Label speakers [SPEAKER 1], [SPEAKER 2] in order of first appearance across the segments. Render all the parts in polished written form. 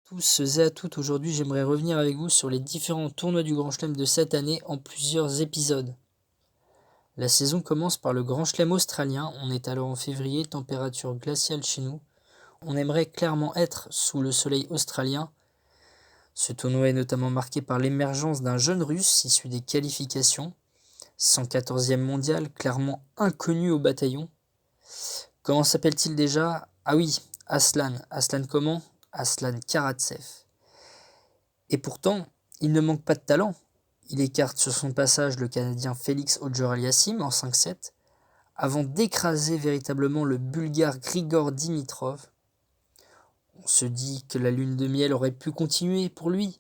[SPEAKER 1] Tous et à toutes, aujourd'hui j'aimerais revenir avec vous sur les différents tournois du Grand Chelem de cette année en plusieurs épisodes. La saison commence par le Grand Chelem australien, on est alors en février, température glaciale chez nous. On aimerait clairement être sous le soleil australien. Ce tournoi est notamment marqué par l'émergence d'un jeune russe issu des qualifications, 114e mondial, clairement inconnu au bataillon. Comment s'appelle-t-il déjà? Ah oui, Aslan. Aslan comment? Aslan Karatsev. Et pourtant, il ne manque pas de talent. Il écarte sur son passage le Canadien Félix Auger-Aliassime en 5-7, avant d'écraser véritablement le Bulgare Grigor Dimitrov. On se dit que la lune de miel aurait pu continuer pour lui,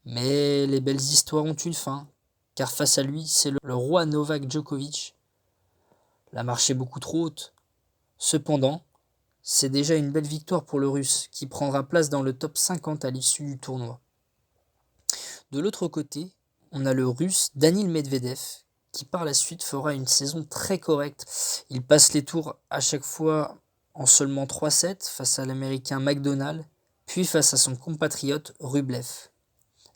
[SPEAKER 1] mais les belles histoires ont une fin, car face à lui, c'est le roi Novak Djokovic. La marche est beaucoup trop haute. Cependant, c'est déjà une belle victoire pour le Russe, qui prendra place dans le top 50 à l'issue du tournoi. De l'autre côté, on a le Russe Danil Medvedev, qui par la suite fera une saison très correcte. Il passe les tours à chaque fois en seulement 3-7 face à l'Américain McDonald, puis face à son compatriote Rublev,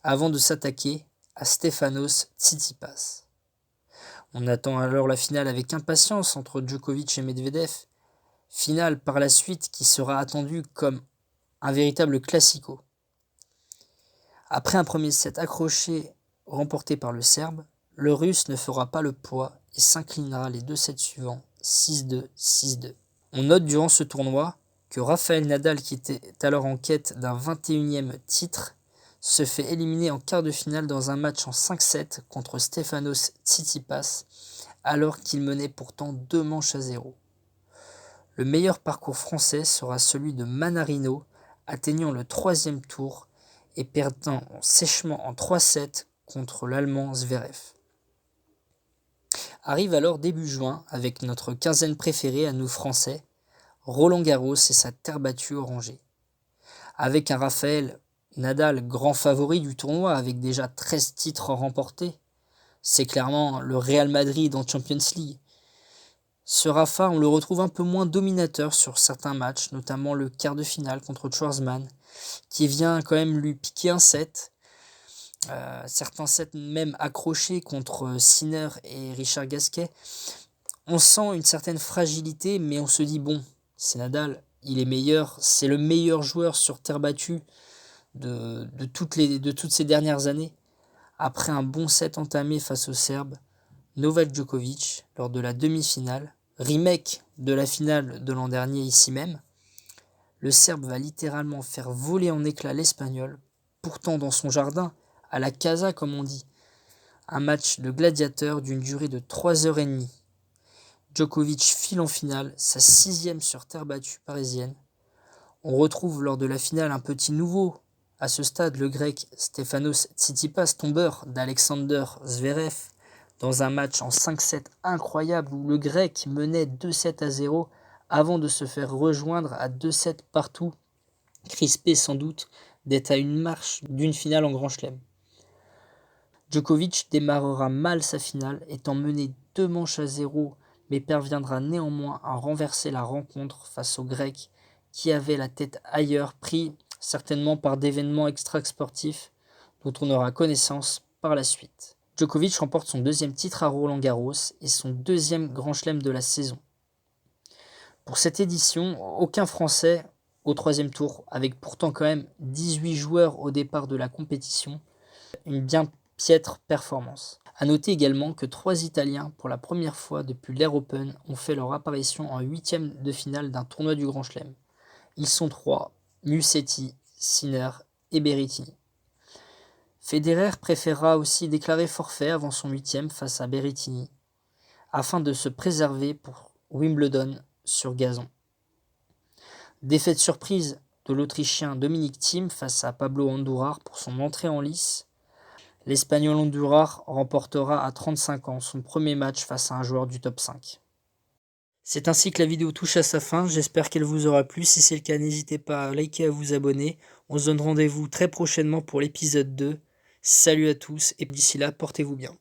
[SPEAKER 1] avant de s'attaquer à Stefanos Tsitsipas. On attend alors la finale avec impatience entre Djokovic et Medvedev, finale par la suite qui sera attendue comme un véritable classico. Après un premier set accroché remporté par le Serbe, le Russe ne fera pas le poids et s'inclinera les deux sets suivants, 6-2, 6-2. On note durant ce tournoi que Rafael Nadal, qui était alors en quête d'un 21e titre, se fait éliminer en quart de finale dans un match en 5-7 contre Stefanos Tsitsipas, alors qu'il menait pourtant 2 manches à 0. Le meilleur parcours français sera celui de Manarino, atteignant le 3e tour et perdant sèchement en 3-7 contre l'Allemand Zverev. Arrive alors début juin avec notre quinzaine préférée à nous Français, Roland Garros et sa terre battue orangée. Avec un Rafael Nadal grand favori du tournoi avec déjà 13 titres remportés, c'est clairement le Real Madrid en Champions League. Ce Rafa, on le retrouve un peu moins dominateur sur certains matchs, notamment le quart de finale contre Schwarzman, qui vient quand même lui piquer un set. Certains sets même accrochés contre Sinner et Richard Gasquet. On sent une certaine fragilité, mais on se dit bon, c'est Nadal, il est meilleur, c'est le meilleur joueur sur terre battue de toutes ces dernières années. Après un bon set entamé face aux Serbes, Novak Djokovic, lors de la demi-finale, remake de la finale de l'an dernier ici même, le Serbe va littéralement faire voler en éclats l'Espagnol, pourtant dans son jardin, à la casa comme on dit. Un match de gladiateur d'une durée de 3h30. Djokovic file en finale, sa 6e sur terre battue parisienne. On retrouve lors de la finale un petit nouveau. À ce stade, le grec Stefanos Tsitsipas, tombeur d'Alexander Zverev, dans un match en 5-7 incroyable où le grec menait 2-7-0 avant de se faire rejoindre à 2-7 partout, crispé sans doute d'être à une marche d'une finale en Grand Chelem. Djokovic démarrera mal sa finale, étant mené 2 manches à 0, mais parviendra néanmoins à renverser la rencontre face au Grec qui avait la tête ailleurs, pris certainement par d'événements extra-sportifs dont on aura connaissance par la suite. Djokovic remporte son 2e titre à Roland-Garros et son 2e Grand Chelem de la saison. Pour cette édition, aucun Français au 3e tour, avec pourtant quand même 18 joueurs au départ de la compétition, une bien piètre performance. A noter également que 3 Italiens, pour la première fois depuis l'Air Open, ont fait leur apparition en 8e de finale d'un tournoi du Grand Chelem. Ils sont 3, Musetti, Sinner et Berrettini. Federer préférera aussi déclarer forfait avant son 8e face à Berrettini, afin de se préserver pour Wimbledon sur gazon. Défaite surprise de l'Autrichien Dominic Thiem face à Pablo Andujar pour son entrée en lice. L'Espagnol Andujar remportera à 35 ans son premier match face à un joueur du top 5. C'est ainsi que la vidéo touche à sa fin, j'espère qu'elle vous aura plu. Si c'est le cas, n'hésitez pas à liker et à vous abonner. On se donne rendez-vous très prochainement pour l'épisode 2. Salut à tous et d'ici là, portez-vous bien.